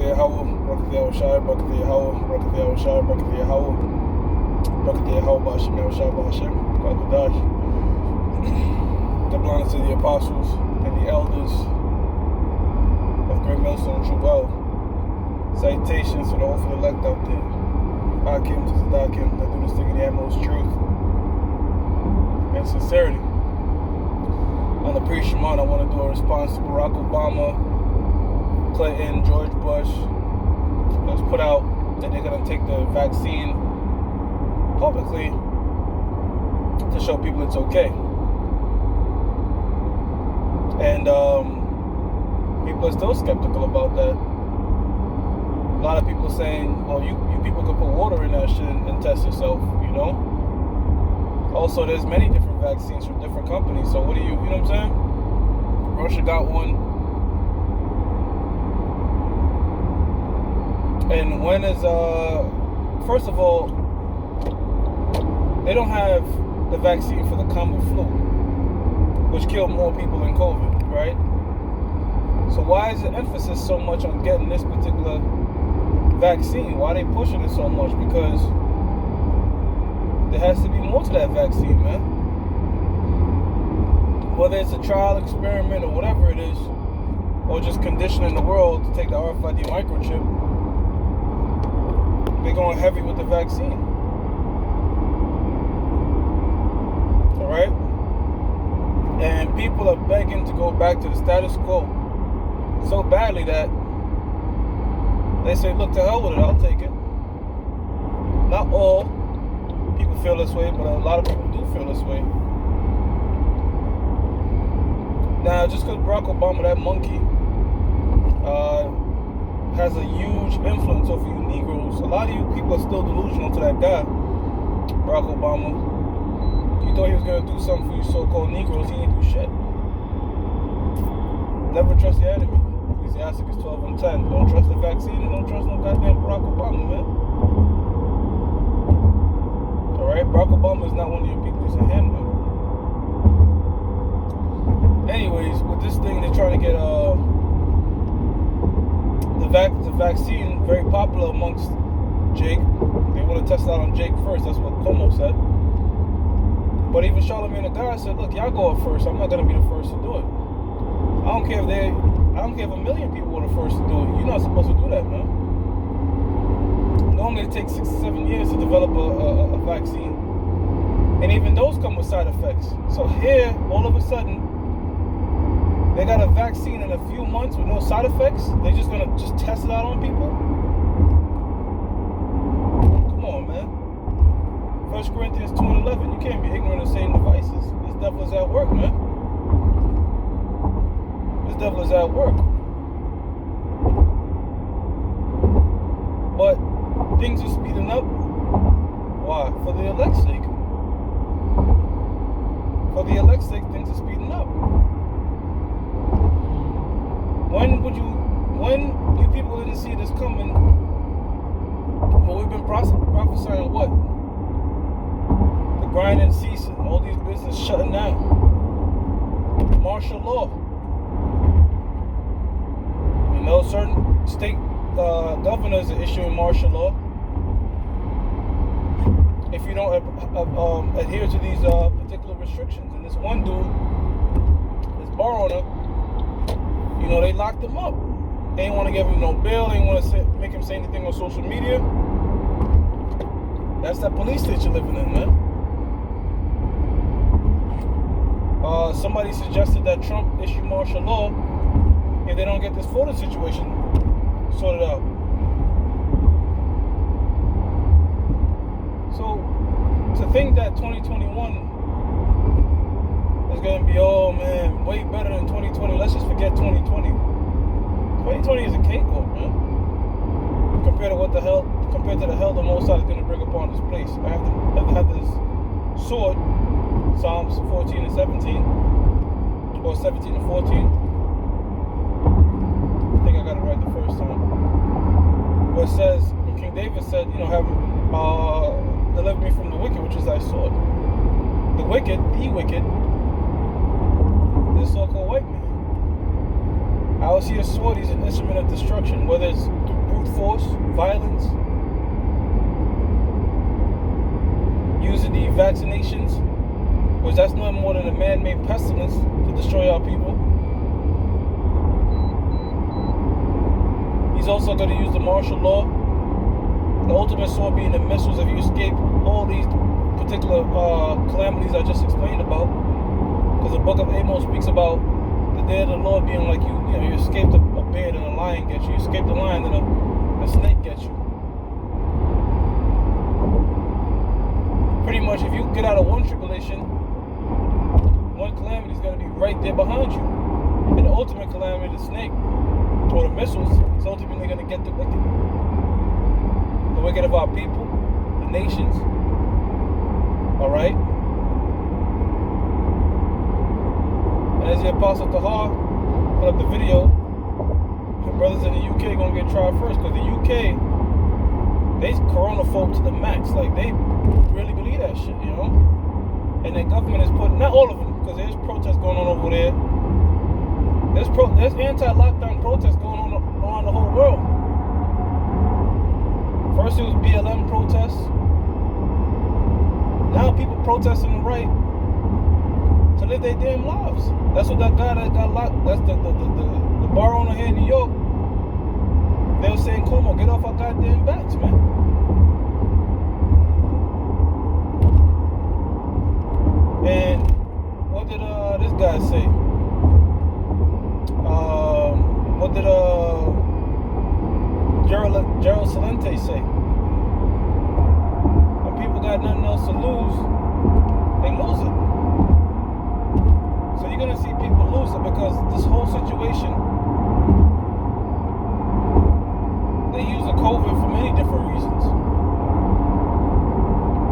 Yahweh, Barak Yahweh, Barak Yahweh, Barak Yahweh, Barak Yahweh, Barak Yahweh, Ba'ashem Yahushua, Ba'ashem, Kagadash. Double honor to the apostles and the elders of Great Millstone True Well. Salutations to the awful elect out there. Akim to Zadakim that do this thing in the utmost truth and sincerity. On the pre-Shemon, I want to do a response to Barak Obama, Clinton, George Bush. It was put out that they're going to take the vaccine publicly to show people it's okay. And people are still skeptical about that. A lot of people saying, well, you people could put water in that shit and test yourself, you know? Also, there's many different vaccines from different companies, so what do you know what I'm saying? Russia got one. And when is, first of all, they don't have the vaccine for the common flu, which killed more people than COVID, right? So why is the emphasis so much on getting this particular vaccine? Why are they pushing it so much? Because there has to be more to that vaccine, man. Whether it's a trial experiment or whatever it is, or just conditioning the world to take the RFID microchip, they're going heavy with the vaccine. Alright? And people are begging to go back to the status quo so badly that they say, look, to hell with it, I'll take it. Not all people feel this way, but a lot of people do feel this way. Now, just because Barak Obama, that monkey, has a huge influence over you Negroes, a lot of you people are still delusional to that guy, Barak Obama. You thought he was going to do something for you so-called Negroes, he ain't do shit. Never trust your enemy. Ecclesiasticus 12:10. Don't trust the vaccine and don't trust no goddamn Barak Obama, man. Alright? Barak Obama is not one of your people, he's a handler. Anyways, with this thing, they're trying to get the vaccine very popular amongst Jake. They want to test it out on Jake first, that's what Como said. But even Charlamagne the God said, look, y'all go up first, I'm not going to be the first to do it. I don't care if a million people were the first to do it. You're not supposed to do that, man. Normally it takes 6 to 7 years to develop a vaccine. And even those come with side effects. So here, all of a sudden, they got a vaccine in a few months with no side effects. They're just going to just test it out on people? Come on, man. 1 Corinthians 2:11, you can't be ignorant of Satan's devices. This devil is at work, man. This devil is at work. But things are speeding up. Why? For the elect's sake. For the elect's sake, things are speeding up. When you people didn't see this coming, well, we've been prophesying what? The grinding ceasing, all these businesses shutting down. Martial law. You know, certain state governors are issuing martial law. If you don't adhere to these particular restrictions. And this one dude, this bar owner, you know, they locked him up. They ain't want to give him no bail. They ain't want to make him say anything on social media. That's that police state you're living in, man. Somebody suggested that Trump issue martial law if they don't get this photo situation sorted out. So, to think that 2021 is going to be, oh man, way better than 2020, let's just forget 2020. 2020 is a cakewalk, man. Compared to the hell the Most High is going to bring upon this place. I have this sword, Psalms 14 and 17, or 17 and 14. I think I got it right the first time. Where it says, when King David said, you know, deliver me from the wicked, which is thy sword. The wicked, the so-called white man. I would see a sword as an instrument of destruction, whether it's through brute force, violence, using the vaccinations, which that's nothing more than a man-made pestilence to destroy our people. He's also going to use the martial law. The ultimate sword being the missiles if you escape all these particular calamities I just explained about. Because the book of Amos speaks about the day of the Lord being like you escaped a bear and a lion gets you. You escaped a lion and a snake gets you. Pretty much if you get out of one tribulation, one calamity is going to be right there behind you. And the ultimate calamity, the snake, or the missiles, is ultimately going to get the wicked. The wicked of our people, the nations. Alright? And as the Apostle Tahar put up the video, the brothers in the UK are going to get tried first, because the UK, they coronaphobe to the max. Like, they really believe that shit, you know? And the government is putting, not all of them, because there's protests going on over there. There's anti-lockdown protests going on around the whole world. First it was BLM protests. Now people protesting the right to live their damn lives. That's what that guy that got locked, that's the bar owner here in New York. They were saying, Como, get off our goddamn backs, man. And what did this guy say? What did Gerald Celente say? When people got nothing else to lose, they lose it. So you're gonna see people lose it because this whole situation, they use the COVID for many different reasons.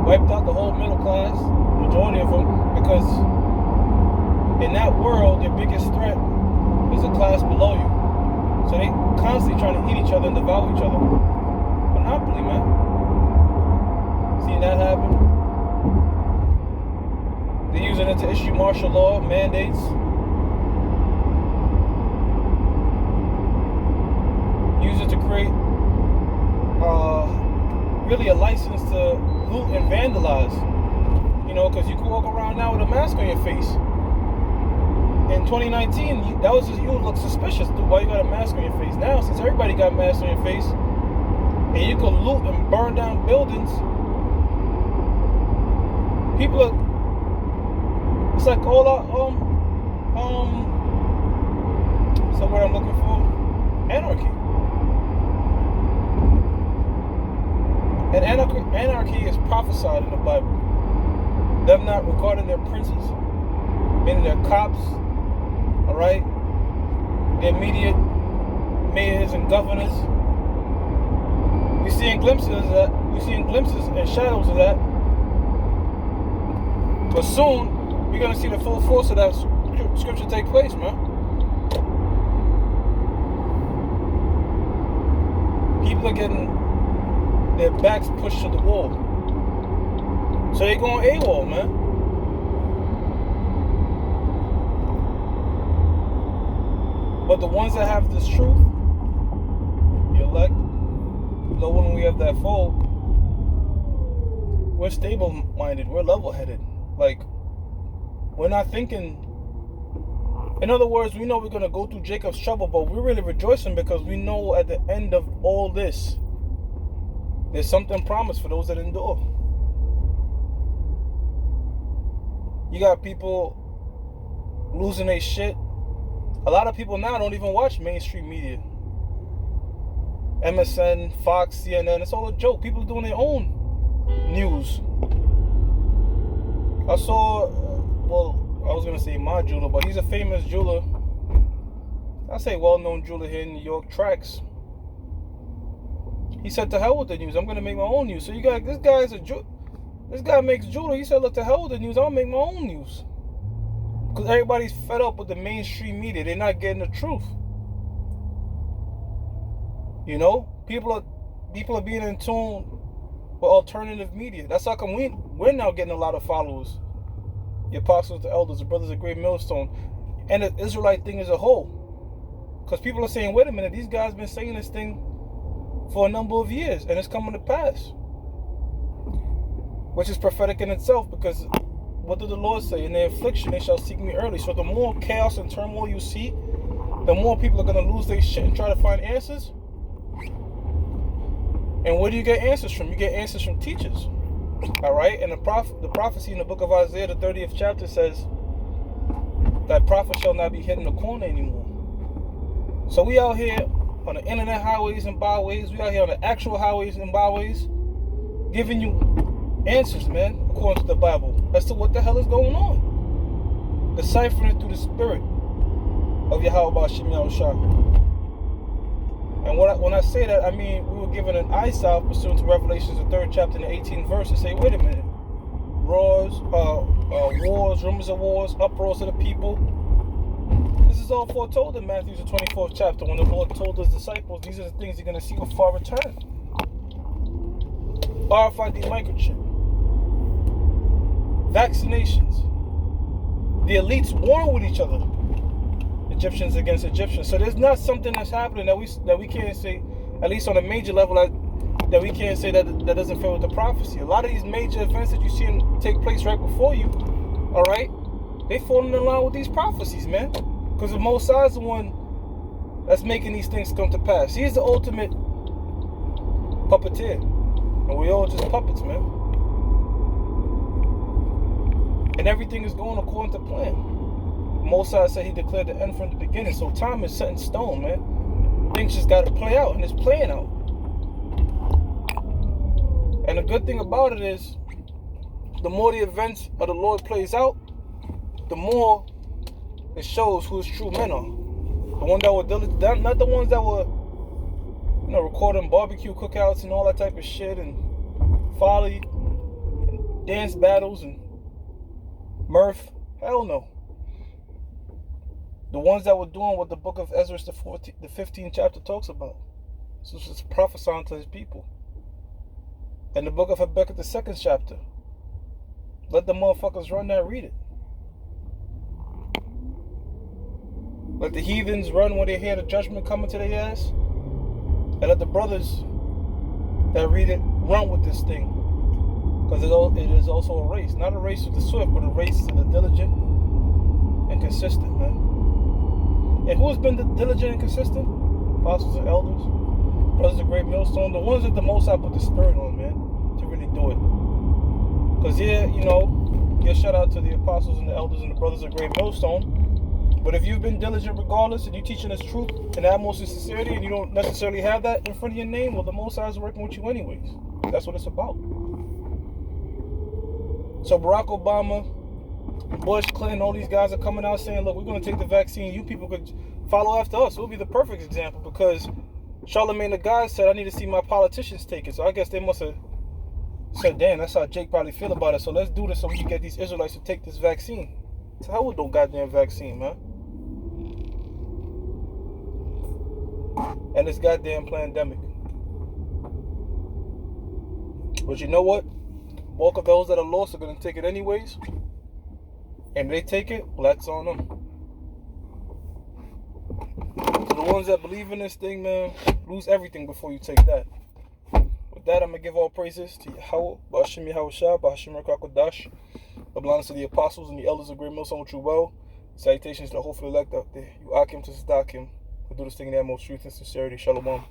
Wiped out the whole middle class, majority of them, because in that world, your biggest threat is the class below you. So they constantly trying to eat each other and devour each other. Monopoly, man. Seen that happen? They're using it to issue martial law, mandates. Use it to create really a license to loot and vandalize. You know, because you can walk around now with a mask on your face. In 2019, that was just, you would look suspicious, dude, why you got a mask on your face. Now, since everybody got masks on your face, and you can loot and burn down buildings, people are, it's like all our, somewhere I'm looking for, anarchy. And anarchy is prophesied in the Bible. Them not regarding their princes, meaning their cops, alright, the immediate mayors and governors. We're seeing glimpses of that. We're seeing glimpses and shadows of that. But soon, we're going to see the full force of that scripture take place, man. People are getting their backs pushed to the wall. So they're going AWOL, man. But the ones that have this truth, the elect, the one we have that fold, we're stable-minded, we're level-headed. Like, we're not thinking, in other words, we know we're going to go through Jacob's trouble, but we're really rejoicing because we know at the end of all this, there's something promised for those that endure. You got people losing their shit. A lot of people now don't even watch mainstream media. MSN, Fox, CNN, it's all a joke. People are doing their own news. I saw, I was going to say my jeweler, but he's a famous jeweler. I say well-known jeweler here in New York, Trax. He said, to hell with the news. I'm going to make my own news. So you got, this guy makes jewelry. He said, look, to hell with the news. I'll make my own news. Because everybody's fed up with the mainstream media. They're not getting the truth. You know? People are being in tune with alternative media. That's how come we're now getting a lot of followers. The apostles, the elders, the brothers of Great Millstone, and the Israelite thing as a whole. Because people are saying, wait a minute, these guys been saying this thing for a number of years, and it's coming to pass. Which is prophetic in itself, because what did the Lord say? In their affliction, they shall seek me early. So the more chaos and turmoil you see, the more people are going to lose their shit and try to find answers. And where do you get answers from? You get answers from teachers. All right? And the prophecy in the book of Isaiah, the 30th chapter, says that prophet shall not be hidden in the corner anymore. So we out here on the internet highways and byways. We out here on the actual highways and byways giving you answers, man, according to the Bible, as to what the hell is going on. Deciphering it through the spirit of Yahweh Shem Yahushua. And when I say that, I mean we were given an eye salve pursuant to Revelations, the 3rd chapter and the 18th verse, to say, wait a minute, wars, rumors of wars, uproars of the people. This is all foretold in Matthew, the 24th chapter, when the Lord told his disciples, these are the things you're going to see before I return. RFID microchip, vaccinations, the elites war with each other, Egyptians against Egyptians. So there's not something that's happening that we can't say, at least on a major level, that we can't say that doesn't fit with the prophecy. A lot of these major events that you see take place right before you, all right, they fall in line with these prophecies, man. Because the Most High is the one that's making these things come to pass. He's the ultimate puppeteer, and we all just puppets, man. And everything is going according to plan. Mosai said he declared the end from the beginning, so time is set in stone, man. Things just got to play out, and it's playing out. And the good thing about it is, the more the events of the Lord plays out, the more it shows who his true men are. The ones that were diligent, not the ones that were, recording barbecue cookouts and all that type of shit, and folly, and dance battles, and mirth. Hell no. The ones that were doing what the book of Ezra, the 15th chapter talks about. So it's just prophesying to his people. And the book of Habakkuk, the 2nd chapter. Let the motherfuckers run that, read it. Let the heathens run when they hear the judgment coming to their ass. And let the brothers that read it run with this thing. Because it is also a race. Not a race with the swift, but a race to the diligent and consistent, man. And who has been diligent and consistent? Apostles and elders, brothers of great millstone, the ones that the Most High put the spirit on, man, to really do it. Because give shout out to the apostles and the elders and the brothers of great millstone. But if you've been diligent regardless, and you're teaching us truth and the utmost of sincerity, and you don't necessarily have that in front of your name, well, the Most High is working with you anyways. That's what it's about. So Barak Obama, Bush, Clinton, all these guys are coming out saying, look, we're going to take the vaccine. You people could follow after us. We'll be the perfect example, because Charlemagne the God said, I need to see my politicians take it. So I guess they must have said, damn, that's how Jake probably feel about it. So let's do this so we can get these Israelites to take this vaccine. So hell with no goddamn vaccine, man. And this goddamn pandemic. But you know what? The bulk of those that are lost are going to take it anyways. And they take it, well, that's on them. So the ones that believe in this thing, man, lose everything before you take that. With that, I'm going to give all praises to Yahweh, Ba'ashem Yahushua, Ba'ashem Rakakodash, the blindness of the apostles and the elders of great millstone with true well. Salutations to the hopeful elect out there. You Akim to Sadakim, who do this thing in the utmost truth and sincerity. Shalom.